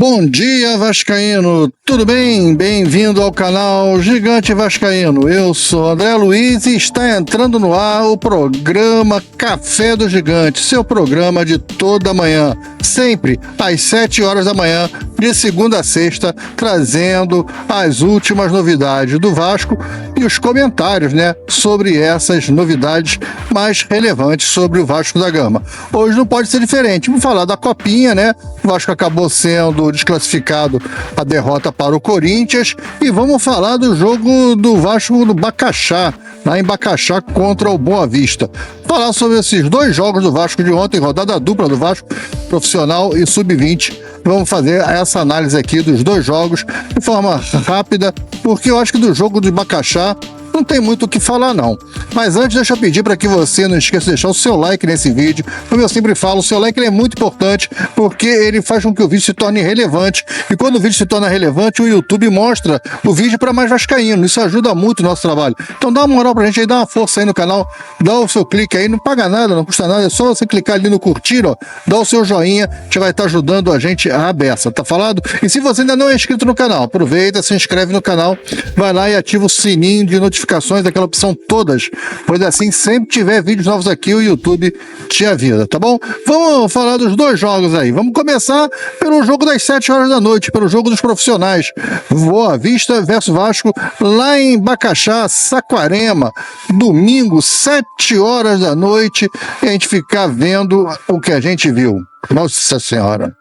Bom dia, vascaíno! Tudo bem? Bem-vindo ao canal Gigante Vascaíno. Eu sou André Luiz e está entrando no ar o programa Café do Gigante, seu programa de toda manhã, sempre às 7 horas da manhã, de segunda a sexta, trazendo as últimas novidades do Vasco e os comentários, sobre essas novidades mais relevantes sobre o Vasco da Gama. Hoje não pode ser diferente, vamos falar da Copinha, O Vasco acabou sendo desclassificado, a derrota para o Corinthians, e vamos falar do jogo do Vasco no Bacaxá, lá em Bacaxá contra o Boa Vista. Falar sobre esses dois jogos do Vasco de ontem, rodada dupla do Vasco, profissional e sub-20. Vamos fazer essa análise aqui dos dois jogos de forma rápida, porque eu acho que do jogo de Bacaxá não tem muito o que falar, não. Mas antes, deixa eu pedir para que você não esqueça de deixar o seu like nesse vídeo. Como eu sempre falo, o seu like é muito importante, porque ele faz com que o vídeo se torne relevante. E quando o vídeo se torna relevante, o YouTube mostra o vídeo para mais vascaíno. Isso ajuda muito o nosso trabalho. Então dá uma moral pra gente aí, dá uma força aí no canal, dá o seu clique aí, não paga nada, não custa nada, é só você clicar ali no curtir, dá o seu joinha, que vai estar ajudando a gente a beça, tá falado? E se você ainda não é inscrito no canal, aproveita, se inscreve no canal, vai lá e ativa o sininho de notificações, aquela opção todas, pois assim, sempre tiver vídeos novos aqui, o YouTube te avisa, tá bom? Vamos falar dos dois jogos aí. Vamos começar pelo jogo das 7 horas da noite, pelo jogo dos profissionais. Boa Vista versus Vasco, lá em Bacaxá, Saquarema, domingo, 7 horas da noite, e a gente ficar vendo o que a gente viu. Nossa Senhora!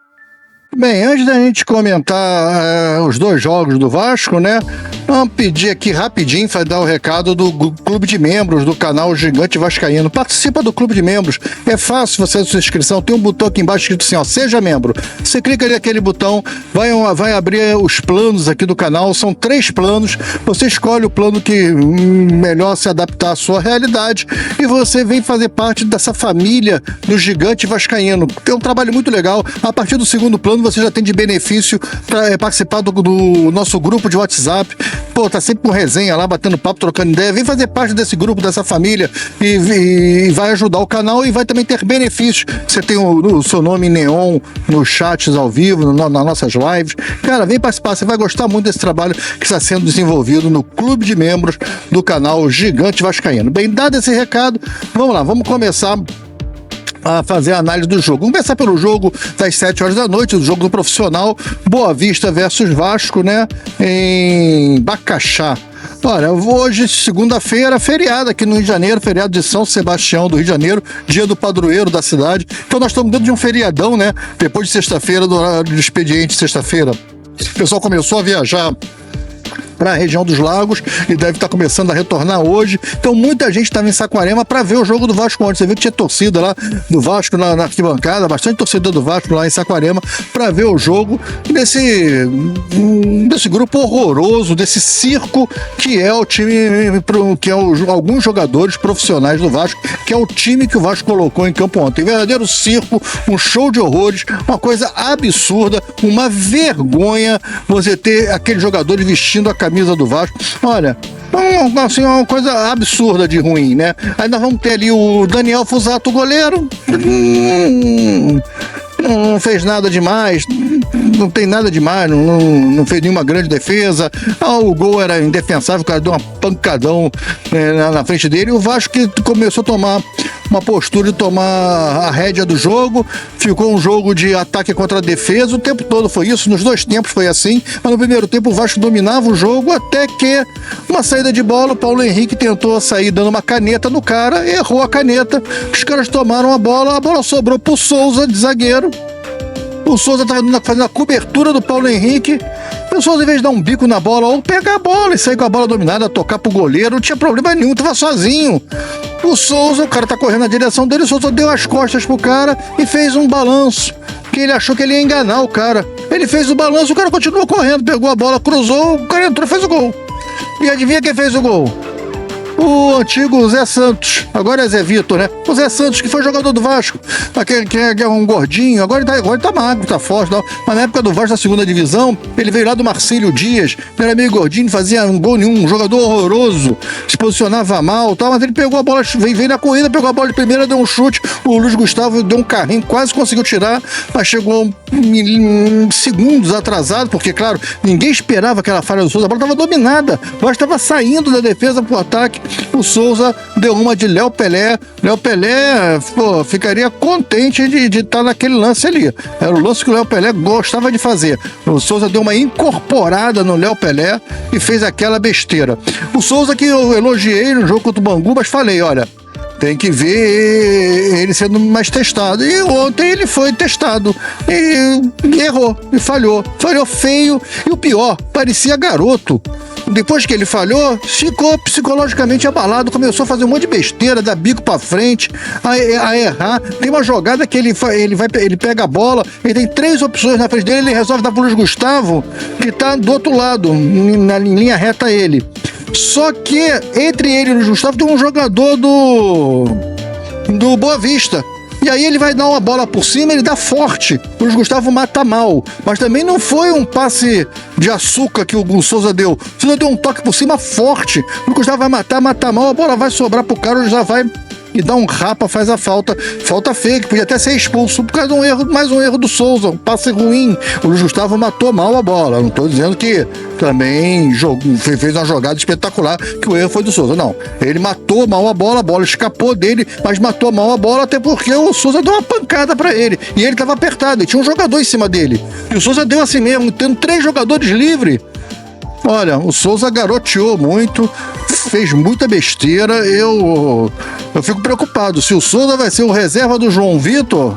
Bem, antes da gente comentar os dois jogos do Vasco, vamos pedir aqui rapidinho para dar o recado do clube de membros do canal Gigante Vascaíno. Participa do clube de membros, é fácil você fazer sua inscrição, tem um botão aqui embaixo escrito assim, seja membro. Você clica ali naquele botão, vai abrir os planos aqui do canal, são 3 planos, você escolhe o plano que melhor se adaptar à sua realidade e você vem fazer parte dessa família do Gigante Vascaíno. Tem um trabalho muito legal, a partir do segundo plano você já tem de benefício para participar do nosso grupo de WhatsApp. Pô, tá sempre com resenha lá, batendo papo, trocando ideia. Vem fazer parte desse grupo, dessa família e vai ajudar o canal e vai também ter benefícios. Você tem o seu nome em neon nos chats ao vivo, nas nossas lives. Cara, vem participar, você vai gostar muito desse trabalho que está sendo desenvolvido no clube de membros do canal Gigante Vascaíno. Bem, dado esse recado, vamos lá, vamos começar a fazer a análise do jogo. Vamos começar pelo jogo das 7 horas da noite, o jogo do profissional, Boa Vista versus Vasco, em Bacaxá. Olha, hoje, segunda-feira, feriado aqui no Rio de Janeiro, feriado de São Sebastião do Rio de Janeiro, dia do padroeiro da cidade. Então nós estamos dentro de um feriadão, depois de sexta-feira, do expediente sexta-feira. O pessoal começou a viajar para a região dos Lagos e deve estar começando a retornar hoje. Então muita gente estava em Saquarema para ver o jogo do Vasco ontem. Você viu que tinha torcida lá do Vasco na arquibancada, bastante torcedor do Vasco lá em Saquarema para ver o jogo desse grupo horroroso, desse circo que é o time, que é alguns jogadores profissionais do Vasco, que é o time que o Vasco colocou em campo ontem. Verdadeiro circo, um show de horrores, uma coisa absurda, uma vergonha você ter aqueles jogadores vestindo a camisa do Vasco. Olha, assim, uma coisa absurda de ruim, Aí nós vamos ter ali o Daniel Fusato, goleiro. Não fez nada demais, não tem nada demais, não fez nenhuma grande defesa. O gol era indefensável, o cara deu uma pancadão na frente dele. E o Vasco que começou a tomar uma postura de tomar a rédea do jogo, ficou um jogo de ataque contra a defesa, o tempo todo foi isso, nos dois tempos foi assim, mas no primeiro tempo o Vasco dominava o jogo, até que uma saída de bola, o Paulo Henrique tentou sair dando uma caneta no cara, errou a caneta, os caras tomaram a bola sobrou pro Souza, de zagueiro. O Souza estava fazendo a cobertura do Paulo Henrique. O Souza, em vez de dar um bico na bola, ou pegar a bola e sair com a bola dominada, tocar pro goleiro, não tinha problema nenhum, tava sozinho. O Souza, o cara tá correndo na direção dele, o Souza deu as costas pro cara e fez um balanço, que ele achou que ele ia enganar o cara. Ele fez o balanço, o cara continuou correndo, pegou a bola, cruzou, o cara entrou e fez o gol. E adivinha quem fez o gol? o antigo Zé Santos, agora é Zé Vitor, né? O Zé Santos, que foi jogador do Vasco, aquele que é um gordinho, agora ele tá magro, tá forte, não. Mas na época do Vasco da segunda divisão, ele veio lá do Marcílio Dias, ele era meio gordinho, não fazia um gol nenhum, um jogador horroroso, se posicionava mal, tal, mas ele pegou a bola, veio na corrida, pegou a bola de primeira, deu um chute, o Luiz Gustavo deu um carrinho, quase conseguiu tirar, mas chegou segundos atrasado, porque, claro, ninguém esperava aquela falha do Souza, a bola estava dominada, o Vasco estava saindo da defesa pro ataque, o Souza deu uma de Léo Pelé, pô, ficaria contente de estar naquele lance ali, era o lance que o Léo Pelé gostava de fazer, o Souza deu uma incorporada no Léo Pelé e fez aquela besteira. O Souza que eu elogiei no jogo contra o Bangu, mas falei, olha, tem que ver ele sendo mais testado. E ontem ele foi testado e errou, e falhou. Falhou feio e o pior, parecia garoto. Depois que ele falhou, ficou psicologicamente abalado, começou a fazer um monte de besteira, dar bico pra frente, a errar. Tem uma jogada que ele pega a bola, ele tem 3 opções na frente dele, ele resolve dar pro Luiz Gustavo, que tá do outro lado, na linha reta a ele. Só que entre ele e o Luiz Gustavo tem um jogador do Boa Vista. E aí ele vai dar uma bola por cima, ele dá forte. O Luiz Gustavo mata mal. Mas também não foi um passe de açúcar que o Souza deu. O Souza deu um toque por cima forte. O Luiz Gustavo vai matar mal, a bola vai sobrar pro cara, ele já vai e dá um rapa, faz a falta feia, que podia até ser expulso por causa de um erro, mais um erro do Souza, um passe ruim. O Luiz Gustavo matou mal a bola, não estou dizendo que também fez uma jogada espetacular, que o erro foi do Souza, não. Ele matou mal a bola escapou dele, mas matou mal a bola até porque o Souza deu uma pancada para ele, e ele estava apertado, e tinha um jogador em cima dele, e o Souza deu assim mesmo, tendo 3 jogadores livres. Olha, o Souza garoteou muito, fez muita besteira, eu fico preocupado. Se o Souza vai ser o reserva do João Vitor,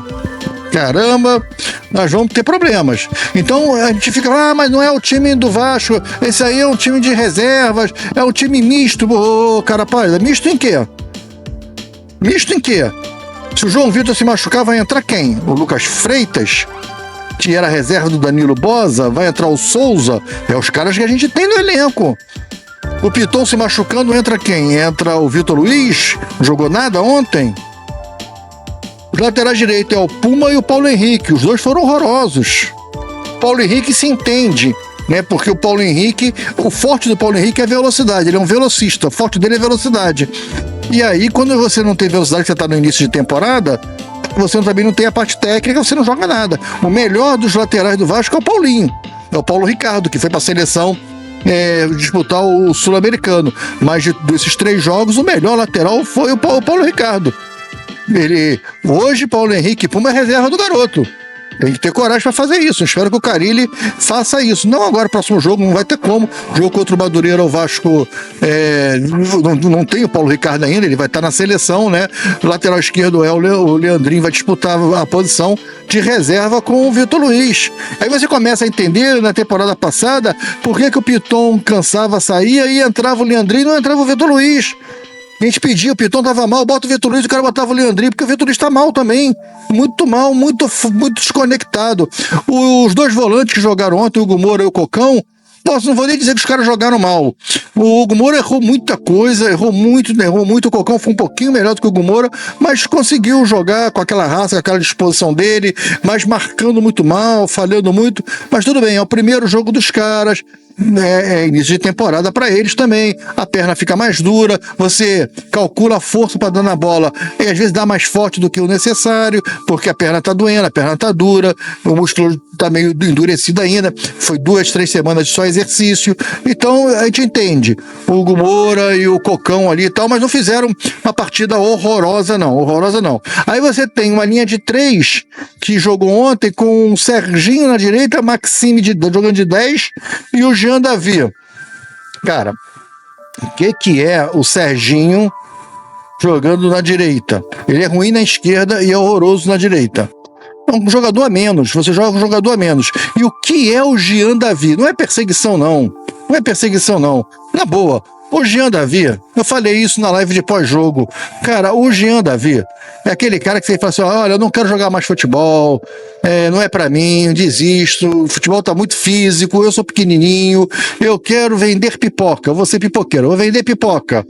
caramba, nós vamos ter problemas. Então a gente fica, mas não é o time do Vasco, esse aí é um time de reservas, é um time misto. Ô, cara, rapaz, misto em quê? Misto em quê? Se o João Vitor se machucar, vai entrar quem? O Lucas Freitas, que era a reserva do Danilo Boza, vai entrar o Souza, é os caras que a gente tem no elenco. O Piton se machucando, entra quem? Entra o Vitor Luiz, não jogou nada ontem. Os laterais direitos é o Puma e o Paulo Henrique, os dois foram horrorosos. Paulo Henrique se entende, né? Porque o Paulo Henrique, o forte do Paulo Henrique é velocidade, ele é um velocista, o forte dele é velocidade. E aí, quando você não tem velocidade, que você está no início de temporada, você também não tem a parte técnica, você não joga nada. O melhor dos laterais do Vasco é o Paulinho, é o Paulo Ricardo, que foi para a seleção disputar o Sul-Americano. Mas desses 3 jogos, o melhor lateral foi o Paulo Ricardo. Hoje, Paulo Henrique Puma é reserva do garoto. Tem que ter coragem para fazer isso. Eu espero que o Carille faça isso. Não agora, próximo jogo, não vai ter como. Jogo contra o Madureira, o Vasco não tem o Paulo Ricardo ainda, ele vai estar na seleção, né? O lateral esquerdo o Leandrinho vai disputar a posição de reserva com o Vitor Luiz. Aí você começa a entender, na temporada passada, por que o Piton cansava, saía e entrava o Leandrinho e não entrava o Vitor Luiz. A gente pedia, o Piton tava mal, bota o Vitor Luiz, o cara botava o Leandrinho, porque o Vitor Luiz tá mal também. Muito mal, muito desconectado. Os 2 volantes que jogaram ontem, o Hugo Moura e o Cocão, não vou nem dizer que os caras jogaram mal. O Hugo Moura errou muita coisa, errou muito. O Cocão foi um pouquinho melhor do que o Hugo Moura, mas conseguiu jogar com aquela raça, com aquela disposição dele, mas marcando muito mal, falhando muito. Mas tudo bem, é o primeiro jogo dos caras. É início de temporada para eles também, a perna fica mais dura, você calcula a força para dar na bola e às vezes dá mais forte do que o necessário, porque a perna tá doendo, a perna tá dura, o músculo tá meio endurecido ainda, foi 2, 3 semanas de só exercício, então a gente entende, o Hugo Moura e o Cocão ali e tal, mas não fizeram uma partida horrorosa não. Aí você tem uma linha de 3 que jogou ontem com o Serginho na direita, Maxime jogando de 10 e o Jean Davi. Cara, o que é o Serginho jogando na direita? Ele é ruim na esquerda e é horroroso na direita. É um jogador a menos, você joga um jogador a menos. E o que é o Jean Davi? Não é perseguição não. Na boa, o Jean Davi, eu falei isso na live de pós-jogo. Cara, o Jean Davi é aquele cara que você fala assim, olha, eu não quero jogar mais futebol, não é pra mim, desisto, o futebol tá muito físico, eu sou pequenininho, eu quero vender pipoca, eu vou ser pipoqueiro, eu vou vender pipoca.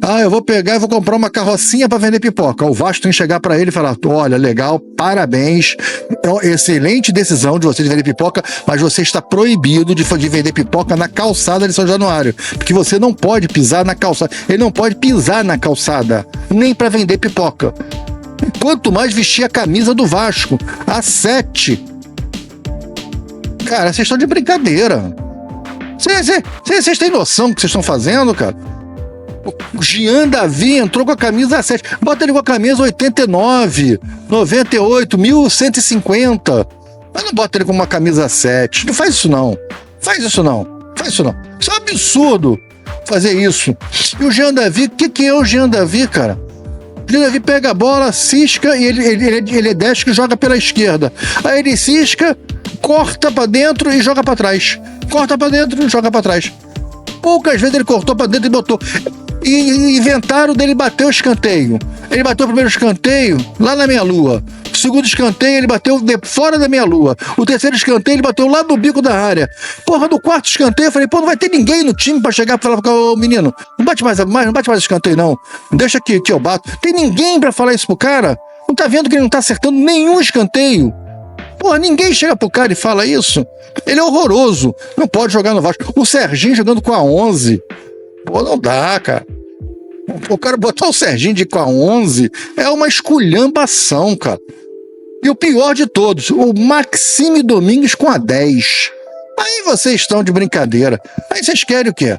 Ah, eu vou pegar e vou comprar uma carrocinha para vender pipoca. O Vasco tem que chegar para ele e falar: olha, legal, parabéns, é uma excelente decisão de você de vender pipoca, mas você está proibido de vender pipoca na calçada de São Januário, porque você não pode pisar na calçada. Ele não pode pisar na calçada, nem para vender pipoca. Quanto mais vestir a camisa do Vasco, a 7. Cara, vocês estão de brincadeira. Vocês têm noção do que vocês estão fazendo, cara? O Jean Davi entrou com a camisa 7. Bota ele com a camisa 89, 98, 1150. Mas não bota ele com uma camisa 7. Não faz isso não. Faz isso não. Isso é um absurdo fazer isso. E o Jean Davi, o que é o Jean Davi, cara? O Jean Davi pega a bola, cisca e ele é destro que joga pela esquerda. Aí ele cisca, corta pra dentro e joga pra trás. Corta pra dentro e joga pra trás. Poucas vezes ele cortou pra dentro e botou. E inventaram dele bater o escanteio. Ele bateu o primeiro escanteio lá na meia-lua. O segundo escanteio ele bateu fora da meia-lua. O terceiro escanteio ele bateu lá no bico da área. Porra, do quarto escanteio eu falei: pô, não vai ter ninguém no time pra chegar pra falar pro menino: não bate mais escanteio não. Deixa que eu bato. Tem ninguém pra falar isso pro cara? Não tá vendo que ele não tá acertando nenhum escanteio? Porra, ninguém chega pro cara e fala isso. Ele é horroroso. Não pode jogar no Vasco. O Serginho jogando com a 11. Pô, não dá, cara. O cara botar o Serginho com a 11 é uma esculhambação, cara. E o pior de todos, o Maxime Domingues com a 10. Aí vocês estão de brincadeira. Aí vocês querem o quê?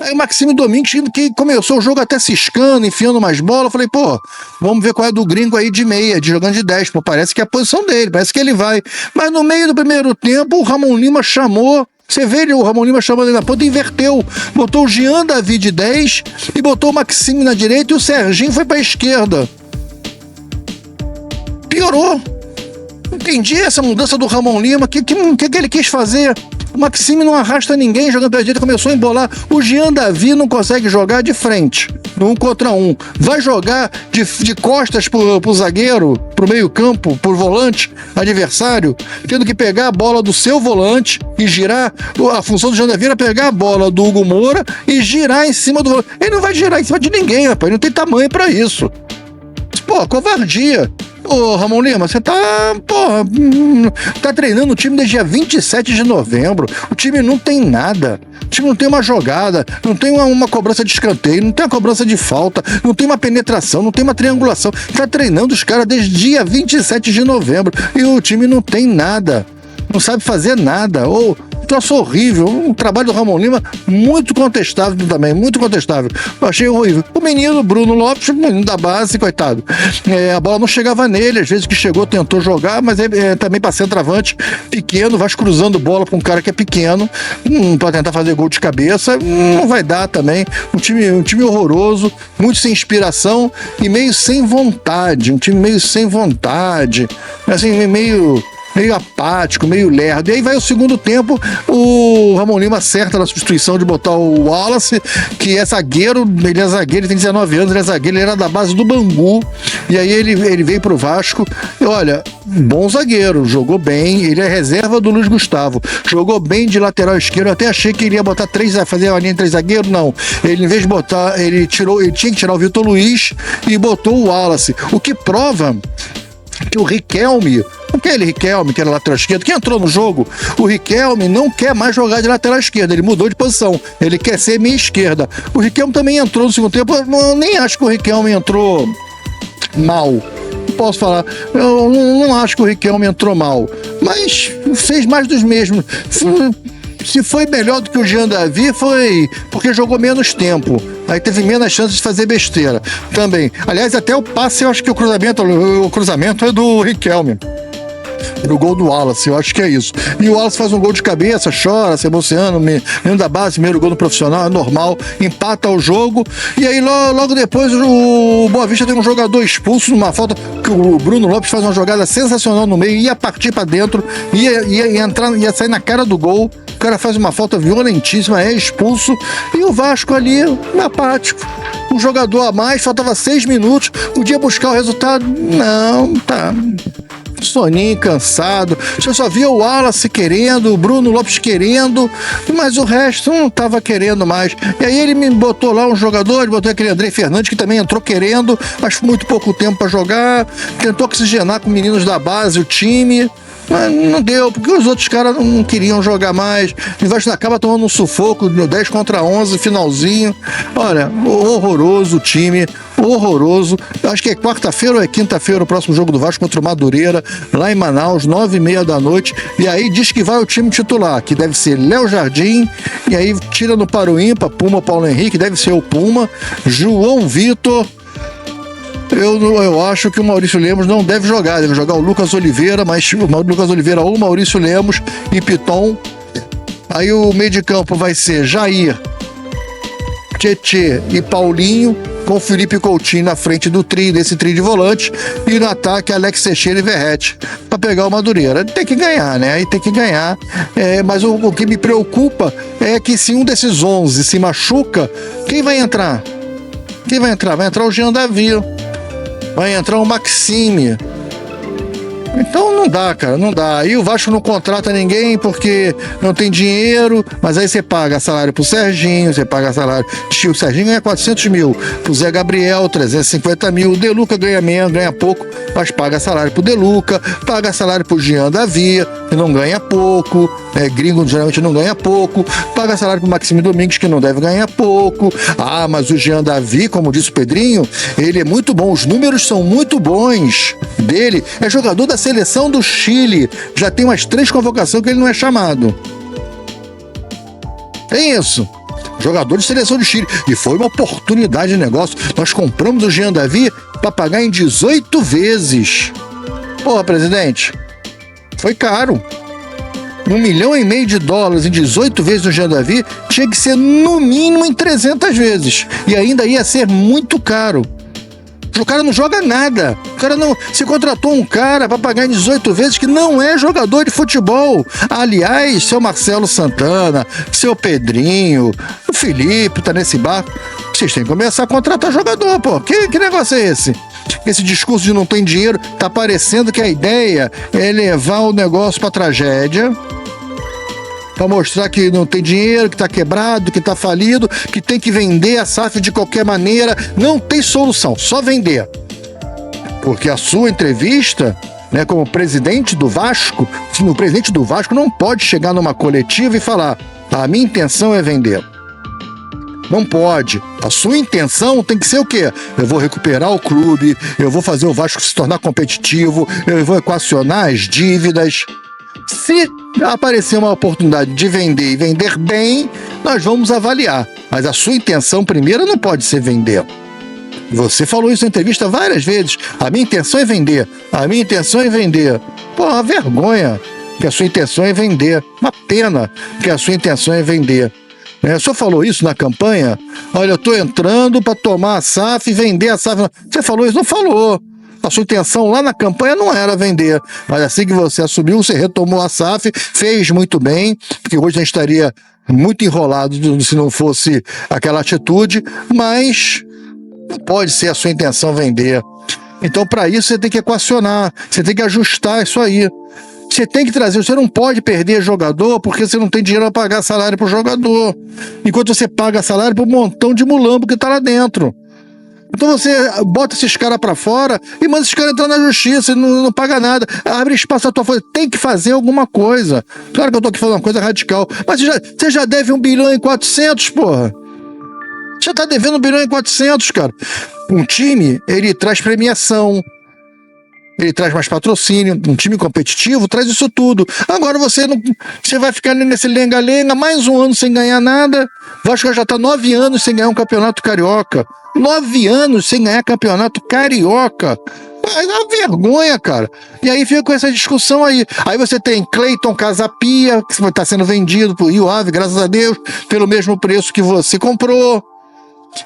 Aí o Maxime Domingues, que começou o jogo até ciscando, enfiando mais bola, eu falei: pô, vamos ver qual é do gringo aí de meia, de jogando de 10. Pô, parece que é a posição dele, parece que ele vai. Mas no meio do primeiro tempo, o Ramon Lima chamou. Você vê o Ramon Lima chamando ele na ponta e inverteu. Botou o Jean Davi de 10 e botou o Maxime na direita e o Serginho foi pra esquerda. Piorou. Entendi essa mudança do Ramon Lima. O que ele quis fazer? O Maxime não arrasta ninguém jogando pela direita, começou a embolar. O Jean Davi não consegue jogar de frente, no 1 contra 1. Vai jogar de costas pro zagueiro, pro meio campo, pro volante adversário, tendo que pegar a bola do seu volante e girar. A função do Jean Davi era pegar a bola do Hugo Moura e girar em cima do volante. Ele não vai girar em cima de ninguém, rapaz. Ele não tem tamanho pra isso. Pô, covardia. Ô, Ramon Lima, você tá treinando o time desde dia 27 de novembro. O time não tem nada. O time não tem uma jogada, não tem uma cobrança de escanteio, não tem uma cobrança de falta, não tem uma penetração, não tem uma triangulação. Tá treinando os caras desde dia 27 de novembro e o time não tem nada. Não sabe fazer nada. Ou troço horrível. O trabalho do Ramon Lima, muito contestável também, muito contestável. Eu achei horrível. O menino Bruno Lopes, menino da base, coitado. A bola não chegava nele, às vezes que chegou, tentou jogar, mas também para centroavante pequeno, vai cruzando bola para um cara que é pequeno, para tentar fazer gol de cabeça, não vai dar também. Um time horroroso, muito sem inspiração e meio sem vontade. Um time meio sem vontade, assim, meio apático, meio lerdo. E aí vai o segundo tempo, o Ramon Lima acerta na substituição de botar o Wallace, que é zagueiro, ele tem 19 anos, ele é zagueiro, ele era da base do Bangu, e aí ele veio pro Vasco, e olha, bom zagueiro, jogou bem, ele é reserva do Luiz Gustavo, jogou bem de lateral esquerdo, eu até achei que ele ia botar fazer uma linha de 3 zagueiros, não, ele em vez de botar, ele tinha que tirar o Vitor Luiz e botou o Wallace, o que prova que o Riquelme, aquele Riquelme que era lateral esquerdo, que entrou no jogo, o Riquelme não quer mais jogar de lateral esquerda, ele mudou de posição, ele quer ser meia esquerda. O Riquelme também entrou no segundo tempo, eu nem acho que o Riquelme entrou mal, não posso falar, eu não acho que o Riquelme entrou mal, mas fez mais dos mesmos. Se foi melhor do que o Jean Davi, foi porque jogou menos tempo. Aí teve menos chances de fazer besteira também. Aliás, até o passe, eu acho que o cruzamento é do Riquelme. No gol do Wallace, eu acho que é isso. E o Wallace faz um gol de cabeça, chora, se emociona, menino da base, primeiro gol no profissional, é normal, empata o jogo. E aí logo depois o Boa Vista tem um jogador expulso numa falta, que o Bruno Lopes faz uma jogada sensacional no meio, ia partir pra dentro, ia sair na cara do gol. O cara faz uma falta violentíssima, é expulso, e o Vasco ali, apático. Um jogador a mais, faltava 6 minutos, podia buscar o resultado. Não, tá. soninho, cansado. Você só via o Wallace querendo, o Bruno Lopes querendo, mas o resto não estava querendo mais. E aí ele me botou lá um jogador, botou aquele André Fernandes, que também entrou querendo, mas muito pouco tempo para jogar, tentou oxigenar com meninos da base o time. Mas não deu, porque os outros caras não queriam jogar mais. O Vasco acaba tomando um sufoco no 10 contra 11, finalzinho. Olha, horroroso o time, horroroso. Acho que é quarta-feira ou é quinta-feira o próximo jogo do Vasco contra o Madureira, lá em Manaus, 9h30 da noite. E aí diz que vai o time titular, que deve ser Léo Jardim, e aí tira no Paro Ímpar, Puma, Paulo Henrique, deve ser o Puma, João Vitor. Eu acho que o Maurício Lemos não deve jogar o Lucas Oliveira, mas o Lucas Oliveira ou o Maurício Lemos e Piton. Aí o meio de campo vai ser Jair, Tietê e Paulinho, com Felipe Coutinho na frente desse trio de volante, e no ataque Alex Teixeira e Verrete, para pegar o Madureira. Tem que ganhar, né? Aí tem que ganhar. Mas o que me preocupa é que se um desses 11 se machuca, quem vai entrar? Quem vai entrar? Vai entrar o Jean Davi. Vai entrar o Maxime. Então não dá, cara, não dá. Aí o Vasco não contrata ninguém porque não tem dinheiro, mas aí você paga salário pro Serginho, você paga salário... O Serginho ganha 400 mil, pro Zé Gabriel 350 mil, o Deluca ganha menos, ganha pouco, mas paga salário pro Deluca, paga salário pro Jean Davi, que não ganha pouco, gringo geralmente não ganha pouco, paga salário pro Maxime Domingues, que não deve ganhar pouco. Ah, mas o Jean Davi, como disse o Pedrinho, ele é muito bom, os números são muito bons dele, é jogador da seleção do Chile, já tem umas 3 convocações que ele não é chamado. É isso. Jogador de seleção do Chile. E foi uma oportunidade de negócio. Nós compramos o Jean Davi para pagar em 18 vezes. Porra, presidente, foi caro. $1,5 milhão de dólares em 18 vezes no Jean Davi tinha que ser no mínimo em 300 vezes. E ainda ia ser muito caro. O cara não joga nada. O cara não... Se contratou um cara para pagar em 18 vezes que não é jogador de futebol. Aliás, seu Marcelo Santana, seu Pedrinho, o Felipe tá nesse barco. Vocês têm que começar a contratar jogador, pô. Que negócio é esse? Esse discurso de não tem dinheiro, tá parecendo que a ideia é levar o negócio pra tragédia, para mostrar que não tem dinheiro, que está quebrado, que está falido, que tem que vender a SAF de qualquer maneira. Não tem solução, só vender. Porque a sua entrevista, né, como presidente do Vasco, o presidente do Vasco não pode chegar numa coletiva e falar: a minha intenção é vender. Não pode. A sua intenção tem que ser o quê? Eu vou recuperar o clube, eu vou fazer o Vasco se tornar competitivo, eu vou equacionar as dívidas. Se aparecer uma oportunidade de vender e vender bem, nós vamos avaliar. Mas a sua intenção primeira não pode ser vender. Você falou isso na entrevista várias vezes. A minha intenção é vender. A minha intenção é vender. Pô, uma vergonha que a sua intenção é vender. Uma pena que a sua intenção é vender. O senhor falou isso na campanha? Olha, eu estou entrando para tomar a SAF e vender a SAF. Você falou isso? Não falou. A sua intenção lá na campanha não era vender, mas assim que você assumiu, você retomou a SAF, fez muito bem, porque hoje a gente estaria muito enrolado se não fosse aquela atitude, mas não pode ser a sua intenção vender. Então, para isso, você tem que equacionar, você tem que ajustar isso aí. Você tem que trazer, você não pode perder jogador porque você não tem dinheiro para pagar salário para o jogador, enquanto você paga salário para um montão de mulambo que está lá dentro. Então você bota esses caras pra fora e manda esses caras entrar na justiça e não paga nada. Abre espaço à tua folha. Tem que fazer alguma coisa. Claro que eu tô aqui falando uma coisa radical. Mas você já deve 1,4 bilhão, porra. Já tá devendo 1,4 bilhão, cara. Um time, ele traz premiação. Ele traz mais patrocínio, um time competitivo traz isso tudo. Agora você vai ficar nesse lenga-lenga, mais um ano sem ganhar nada. O Vasco já está 9 anos sem ganhar um campeonato carioca. 9 anos sem ganhar campeonato carioca. É uma vergonha, cara. E aí fica com essa discussão aí. Aí você tem Cleiton Casapia, que está sendo vendido por Rio Ave, graças a Deus, pelo mesmo preço que você comprou.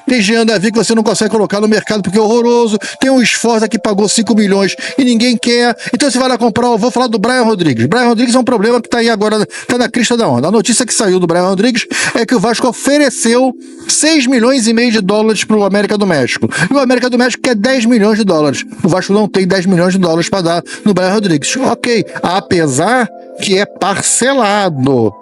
Tem Jean Davi que você não consegue colocar no mercado porque é horroroso. Tem um Sforza que pagou 5 milhões e ninguém quer. Então você vai lá comprar, eu vou falar do Brian Rodrigues. Brian Rodrigues é um problema que tá aí agora, tá na crista da onda. A notícia que saiu do Brian Rodrigues é que o Vasco ofereceu 6 milhões e meio de dólares pro América do México. E o América do México quer 10 milhões de dólares. O Vasco não tem 10 milhões de dólares para dar no Brian Rodrigues. Ok, apesar que é parcelado.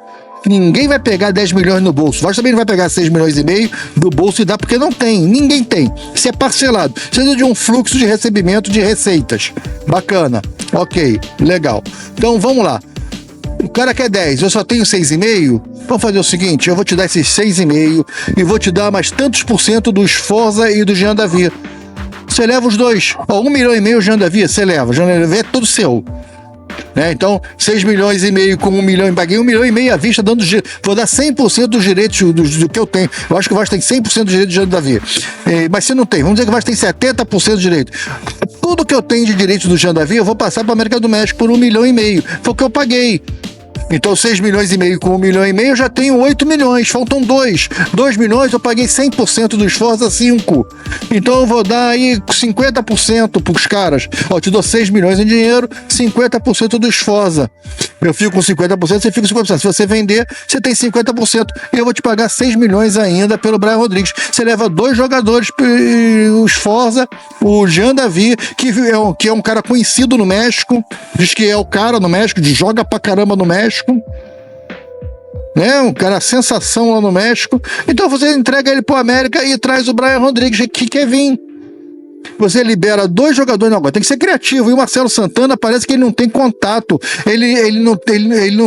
Ninguém vai pegar 10 milhões no bolso. O Vasco também não vai pegar 6 milhões e meio do bolso e dar, porque não tem. Ninguém tem. Isso é parcelado. Precisa de um fluxo de recebimento de receitas. Bacana. Ok, legal. Então vamos lá. O cara quer 10, eu só tenho 6,5. Vamos fazer o seguinte, eu vou te dar esses 6,5 e vou te dar mais tantos por cento do Sforza e do Jean Davi. Você leva os dois. Ó, 1,5 milhão o Jean Davi, você leva. O Jean Davi é todo seu. Né? Então, 6 milhões e meio com 1 milhão, paguei 1,5 milhão à vista, vou dar 100% dos direitos do que eu tenho. Eu acho que o Vasco tem 100% do direito de Jean Davi. Mas se não tem, vamos dizer que o Vasco tem 70% do direito. Tudo que eu tenho de direito do Jean Davi, eu vou passar para a América do México por 1,5 milhão. Foi o que eu paguei. Então 6 milhões e meio com 1,5 milhão, eu já tenho 8 milhões, faltam 2. 2 milhões eu paguei 100% do Sforza 5. Então eu vou dar aí 50% pros caras. Ó, te dou 6 milhões em dinheiro, 50% do Sforza. Eu fico com 50%, você fica com 50%. Se você vender, você tem 50%. E eu vou te pagar 6 milhões ainda pelo Brian Rodrigues. Você leva 2 jogadores, o Sforza, o Jean Davi, que é um cara conhecido no México, diz que é o cara no México, joga pra caramba no México. Né? Um cara sensação lá no México. Então você entrega ele pro América e traz o Brian Rodrigues que quer vir. Você libera 2 jogadores, não, agora tem que ser criativo. E o Marcelo Santana parece que ele não tem contato, ele não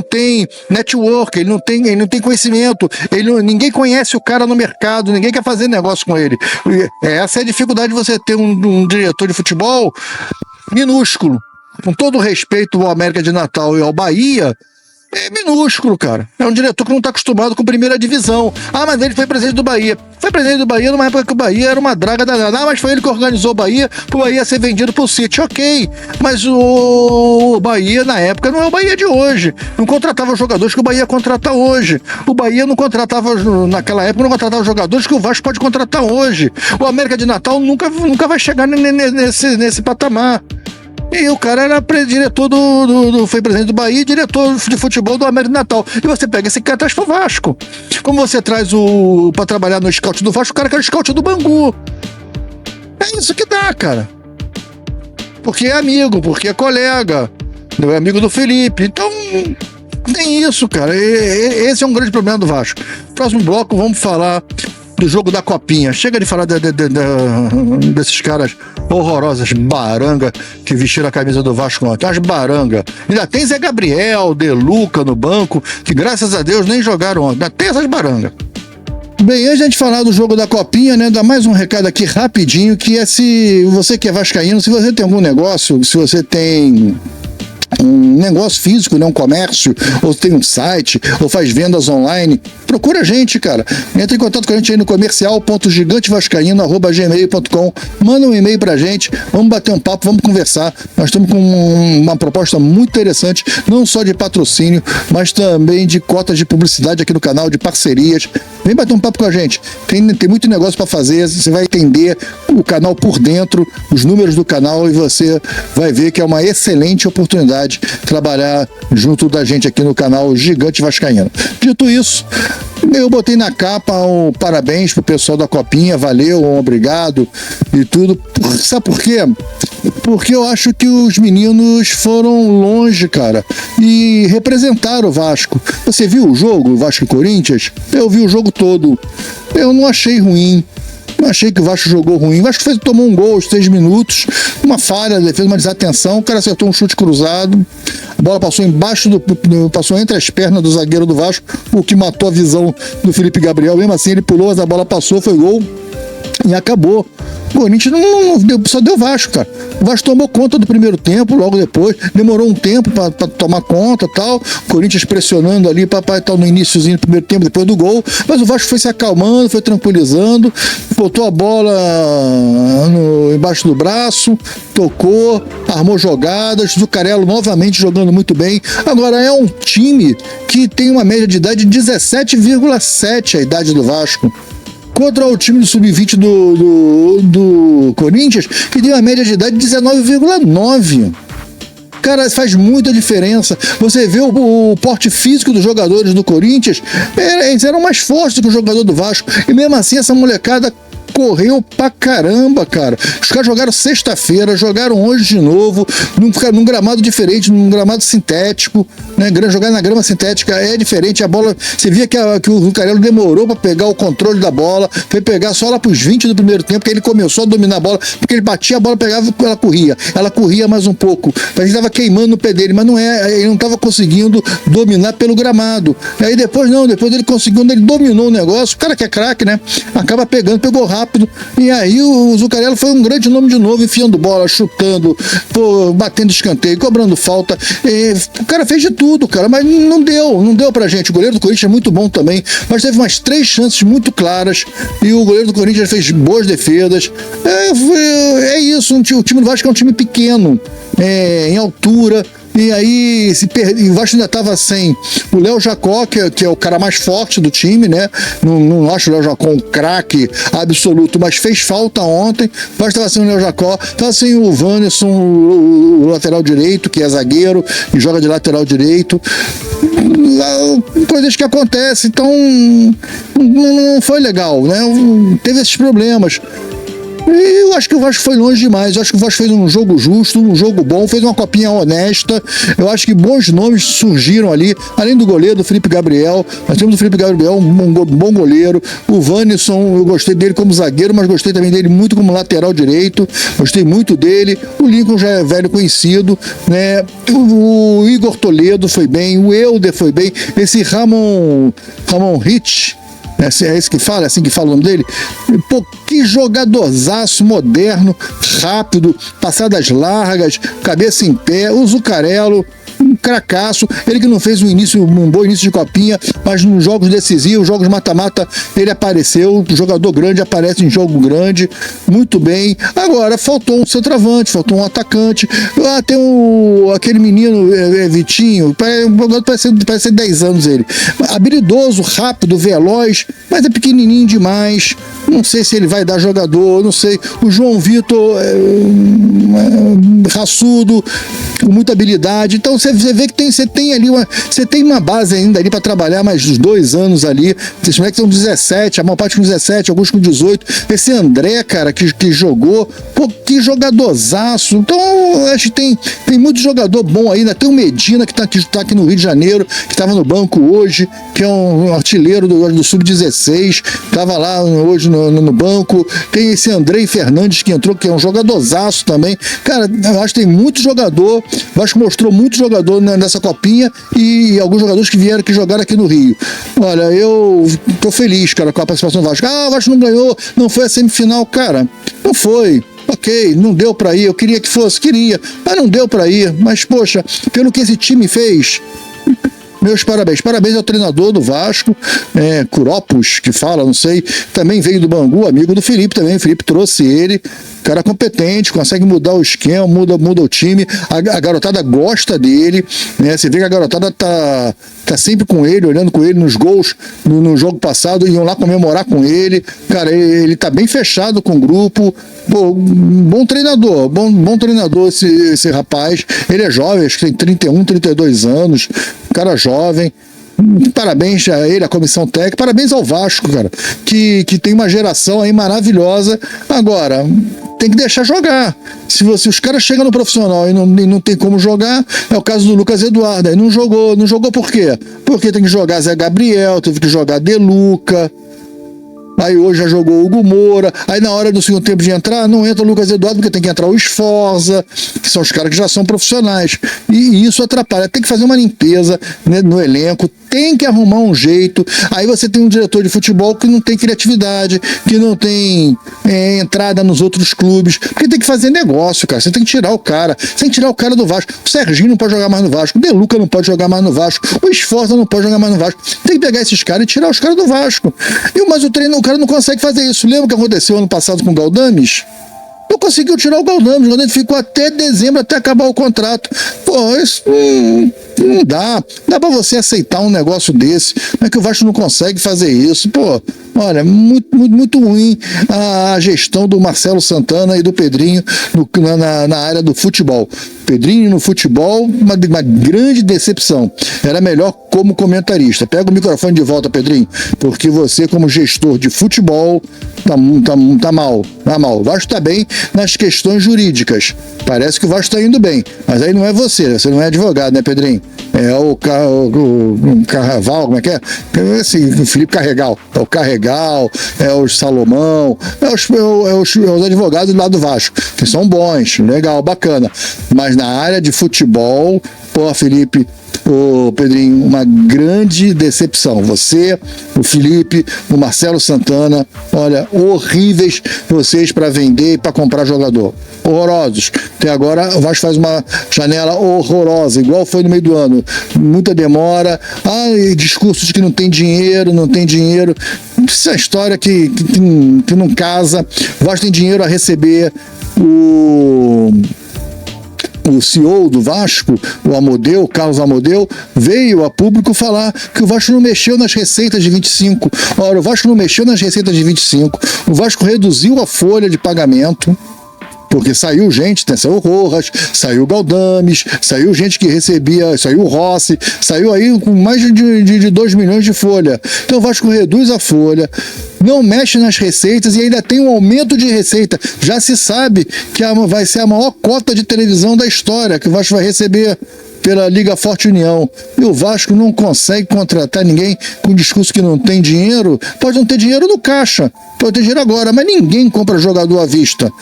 tem network, ele não tem conhecimento, ninguém conhece o cara no mercado, ninguém quer fazer negócio com ele. Essa é a dificuldade de você ter um diretor de futebol minúsculo. Com todo respeito ao América de Natal e ao Bahia, é minúsculo, cara. É um diretor que não está acostumado com primeira divisão. Ah, mas ele foi presidente do Bahia. Foi presidente do Bahia numa época que o Bahia era uma draga danada. Ah, mas foi ele que organizou o Bahia pro Bahia ser vendido pro City. Ok, mas o Bahia na época não é o Bahia de hoje. Não contratava os jogadores que o Bahia contrata hoje. O Bahia não contratava, naquela época, não contratava os jogadores que o Vasco pode contratar hoje. O América de Natal nunca vai chegar nesse patamar. E o cara era diretor foi presidente do Bahia e diretor de futebol do América de Natal. E você pega esse cara e traz pro Vasco. Como você traz pra trabalhar no scout do Vasco, o cara que era o scout do Bangu. É isso que dá, cara. Porque é amigo, porque é colega. É amigo do Felipe. Então, tem isso, cara. Esse é um grande problema do Vasco. Próximo bloco, vamos falar do jogo da Copinha. Chega de falar desses caras horrorosas, baranga, que vestiram a camisa do Vasco ontem. As baranga. Ainda tem Zé Gabriel, De Luca no banco, que graças a Deus nem jogaram ontem. Ainda tem essas baranga. Bem, antes de a gente falar do jogo da Copinha, né, dá mais um recado aqui rapidinho, que é se você que é vascaíno, se você tem algum negócio, se você tem um negócio físico, né, um comércio, ou tem um site, ou faz vendas online, procura a gente, cara. Entra em contato com a gente aí no comercial.gigantevascaíno@gmail.com, manda um e-mail pra gente, vamos bater um papo, vamos conversar. Nós estamos com uma proposta muito interessante, não só de patrocínio, mas também de cotas de publicidade aqui no canal, de parcerias. Vem bater um papo com a gente. Tem muito negócio para fazer, você vai entender o canal por dentro, os números do canal, e você vai ver que é uma excelente oportunidade trabalhar junto da gente aqui no canal Gigante Vascaíno. Dito isso, eu botei na capa um parabéns pro pessoal da Copinha, valeu, obrigado e tudo. Sabe por quê? Porque eu acho que os meninos foram longe, cara, e representaram o Vasco. Você viu o jogo, Vasco e Corinthians? Eu vi o jogo todo. Eu não achei ruim. Não achei que o Vasco jogou ruim. O Vasco tomou um gol aos 3 minutos, uma falha, fez uma desatenção, o cara acertou um chute cruzado, a bola passou passou entre as pernas do zagueiro do Vasco, o que matou a visão do Felipe Gabriel. Mesmo assim, ele pulou, a bola passou, foi gol e acabou. O Corinthians só deu Vasco, cara. O Vasco tomou conta do primeiro tempo, logo depois, demorou um tempo para tomar conta e tal. O Corinthians pressionando ali para no iníciozinho do primeiro tempo, depois do gol. Mas o Vasco foi se acalmando, foi tranquilizando, botou a bola embaixo do braço, tocou, armou jogadas. Zuccarello novamente jogando muito bem. Agora é um time que tem uma média de idade de 17,7 a idade do Vasco. contra o time do Sub-20 do Corinthians, que tem uma média de idade de 19,9. Cara, faz muita diferença. Você vê o porte físico dos jogadores do Corinthians, eles eram mais fortes do que o jogador do Vasco. E mesmo assim, essa molecada correu pra caramba, cara. Os caras jogaram sexta-feira, jogaram hoje de novo, num gramado diferente, num gramado sintético, né? Jogar na grama sintética é diferente. A bola, você via que o Zuccarello demorou pra pegar o controle da bola, foi pegar só lá pros 20 do primeiro tempo, que ele começou a dominar a bola, porque ele batia a bola, pegava e ela corria mais um pouco. Ele tava queimando no pé dele, mas ele não tava conseguindo dominar pelo gramado. Aí depois ele conseguiu, ele dominou o negócio, o cara que é craque, né? Acaba pegou rápido. E aí o Zuccarello foi um grande nome de novo, enfiando bola, chutando, batendo escanteio, cobrando falta. O cara fez de tudo, cara, mas não deu pra gente. O goleiro do Corinthians é muito bom também, mas teve umas 3 chances muito claras e o goleiro do Corinthians fez boas defesas. É isso, o time do Vasco é um time pequeno, em altura. E aí, o Vasco ainda estava sem o Léo Jacó, que é o cara mais forte do time, né? Não acho o Léo Jacó um craque absoluto, mas fez falta ontem. O Vasco estava sem o Léo Jacó, estava sem o Wanderson, o lateral direito, que é zagueiro e joga de lateral direito. Coisas que acontecem, então não foi legal, né? Teve esses problemas. E eu acho que o Vasco foi longe demais. Eu acho que o Vasco fez um jogo justo, um jogo bom, fez uma copinha honesta. Eu acho que bons nomes surgiram ali, além do goleiro, do Felipe Gabriel. Nós temos o Felipe Gabriel, um bom goleiro. O Wanderson, eu gostei dele como zagueiro, mas gostei também dele muito como lateral direito. Gostei muito dele. O Lincoln já é velho conhecido, né? O Igor Toledo foi bem, o Helder foi bem. Esse Ramon Hitch, é esse que fala, é assim que fala o nome dele? Pô, que jogadorzaço, moderno, rápido, passadas largas, cabeça em pé. O Zuccarello, um cracaço, ele que não fez um bom início de copinha, mas nos jogos decisivos, jogos mata-mata, ele apareceu. O jogador grande aparece em jogo grande, muito bem. Agora, faltou um centroavante, faltou um atacante. Tem aquele menino, Vitinho, parece ser 10 anos ele. Habilidoso, rápido, veloz, mas é pequenininho demais. Não sei se ele vai dar jogador, não sei. O João Vitor, raçudo, com muita habilidade. Então você vê que você tem ali uma base ainda ali para trabalhar mais uns 2 anos ali. Esses moleques são 17, a maior parte com 17, alguns com 18. Esse André, cara, que jogou, pô, que jogadorzaço. Então, acho que tem muito jogador bom aí. Ainda tem o Medina, que tá aqui no Rio de Janeiro, que estava no banco hoje, que é um artilheiro do Sub-16, estava lá hoje no banco. Tem esse Andrei Fernandes que entrou, que é um jogadorzaço também. Cara, eu acho que tem muito jogador. Eu acho que mostrou muito jogador nessa copinha e alguns jogadores que jogaram aqui no Rio. Olha, eu tô feliz, cara, com a participação do Vasco. O Vasco não ganhou, não foi a semifinal, cara. Não foi. Ok, não deu pra ir. Eu queria que fosse, mas não deu pra ir. Mas, poxa, pelo que esse time fez, meus parabéns. Parabéns ao treinador do Vasco, Curopos, que fala, não sei. Também veio do Bangu, amigo do Felipe também. O Felipe trouxe ele. Cara competente, consegue mudar o esquema, muda o time. A garotada gosta dele, né? Você vê que a garotada tá sempre com ele, olhando com ele nos gols no jogo passado, iam lá comemorar com ele. Cara, ele tá bem fechado com o grupo. Pô, bom treinador esse rapaz. Ele é jovem, acho que tem 31, 32 anos. Cara jovem. Parabéns a ele, a comissão técnica, parabéns ao Vasco, cara, que tem uma geração aí maravilhosa. Agora, tem que deixar jogar. Se os caras chegam no profissional e não tem como jogar, é o caso do Lucas Eduardo, aí não jogou por quê? Porque tem que jogar Zé Gabriel, teve que jogar De Luca. Aí hoje já jogou o Hugo Moura. Aí na hora do segundo tempo de entrar, não entra o Lucas Eduardo, porque tem que entrar o Esforza, que são os caras que já são profissionais. E isso atrapalha. Tem que fazer uma limpeza, né, no elenco, tem que arrumar um jeito. Aí você tem um diretor de futebol que não tem criatividade, que não tem entrada nos outros clubes, porque tem que fazer negócio, cara. Você tem que tirar o cara. Você tem que tirar o cara do Vasco. O Serginho não pode jogar mais no Vasco. O De Luca não pode jogar mais no Vasco. O Esforza não pode jogar mais no Vasco. Tem que pegar esses caras e tirar os caras do Vasco. Mas o cara não consegue fazer isso. Lembra o que aconteceu ano passado com o Galdames? Não conseguiu tirar o Galdames. O Galdames ficou até dezembro, até acabar o contrato. Pô, isso Não dá pra você aceitar um negócio desse. Como é que o Vasco não consegue fazer isso? Pô, olha, muito ruim a gestão do Marcelo Santana e do Pedrinho na área do futebol. Pedrinho no futebol, uma grande decepção. Era melhor como comentarista. Pega o microfone de volta, Pedrinho, porque você, como gestor de futebol, tá mal. O Vasco tá bem nas questões jurídicas. Parece que o Vasco tá indo bem, mas aí não é você não é advogado, né, Pedrinho? É o Carnaval, como é que é? Assim, o Felipe Carregal. É o Carregal, é o Salomão, é os advogados lá do Vasco, que são bons, legal, bacana. Mas na área de futebol, pô, Felipe, ô Pedrinho, uma grande decepção. Você, o Felipe, o Marcelo Santana, olha, horríveis vocês para vender e para comprar jogador. Horrorosos. Até agora o Vasco faz uma janela horrorosa, igual foi no meio do ano. Muita demora. Discursos que não tem dinheiro. Essa história que não casa. O Vasco tem dinheiro a receber. O CEO do Vasco, o Carlos Amodeu, veio a público falar que o Vasco não mexeu nas receitas de 25. Ora, o Vasco não mexeu nas receitas de 25. O Vasco reduziu a folha de pagamento. Porque saiu gente, né? Saiu o Rojas, saiu o Galdames, saiu gente que recebia, saiu o Rossi, saiu aí com mais de 2 milhões de folha. Então o Vasco reduz a folha, não mexe nas receitas e ainda tem um aumento de receita. Já se sabe que vai ser a maior cota de televisão da história que o Vasco vai receber pela Liga Forte União. E o Vasco não consegue contratar ninguém com discurso que não tem dinheiro. Pode não ter dinheiro no caixa, pode ter dinheiro agora, mas ninguém compra jogador à vista.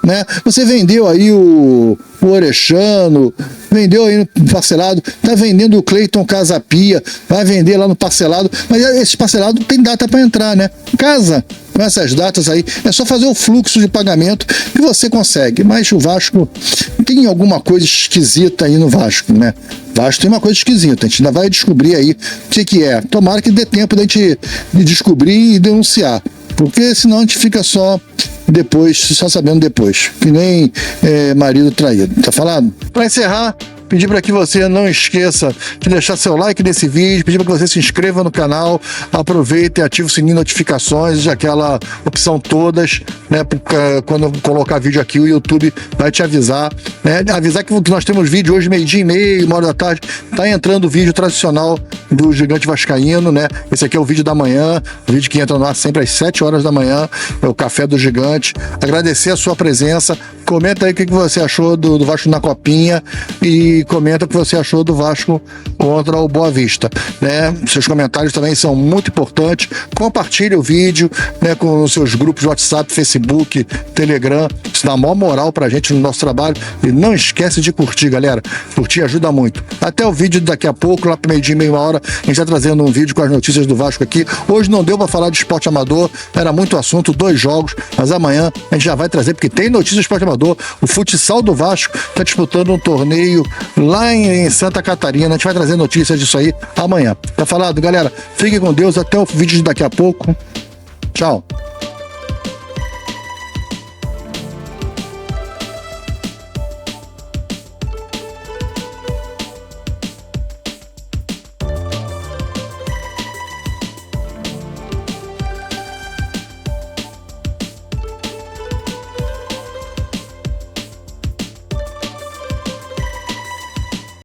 Né? Você vendeu aí o Orechano, vendeu aí no parcelado, tá vendendo o Cleiton Casapia, vai vender lá no parcelado, mas esse parcelado tem data para entrar, né? Casa com essas datas aí, é só fazer o fluxo de pagamento que você consegue. Mas o Vasco tem alguma coisa esquisita aí no Vasco, né? O Vasco tem uma coisa esquisita, a gente ainda vai descobrir aí o que é. Tomara que dê tempo da gente descobrir e denunciar, porque senão a gente fica só sabendo depois, que nem marido traído, tá falado? Para encerrar, pedir para que você não esqueça de deixar seu like nesse vídeo, pedir para que você se inscreva no canal, aproveite e ative o sininho de notificações, aquela opção todas, né? Quando eu colocar vídeo aqui, o YouTube vai te avisar, né? Avisar que nós temos vídeo hoje, 12h30, 13h, tá entrando o vídeo tradicional do Gigante Vascaíno, né? Esse aqui é o vídeo da manhã, o vídeo que entra no ar sempre às 7 horas da manhã, é o Café do Gigante. Agradecer a sua presença, comenta aí o que você achou do Vasco na Copinha e comenta o que você achou do Vasco contra o Boa Vista, né? Seus comentários também são muito importantes. Compartilhe o vídeo, né, com os seus grupos de WhatsApp, Facebook, Telegram. Isso dá maior moral pra gente no nosso trabalho. E não esquece de curtir, galera. Curtir ajuda muito. Até o vídeo daqui a pouco, lá pro meio-dia, meia hora, a gente tá trazendo um vídeo com as notícias do Vasco aqui. Hoje não deu pra falar de esporte amador, era muito assunto, 2 jogos, mas amanhã a gente já vai trazer, porque tem notícias de esporte amador. O futsal do Vasco tá disputando um torneio lá em Santa Catarina. A gente vai trazer notícias disso aí amanhã. Tá falado, galera? Fiquem com Deus, até o vídeo de daqui a pouco. Tchau.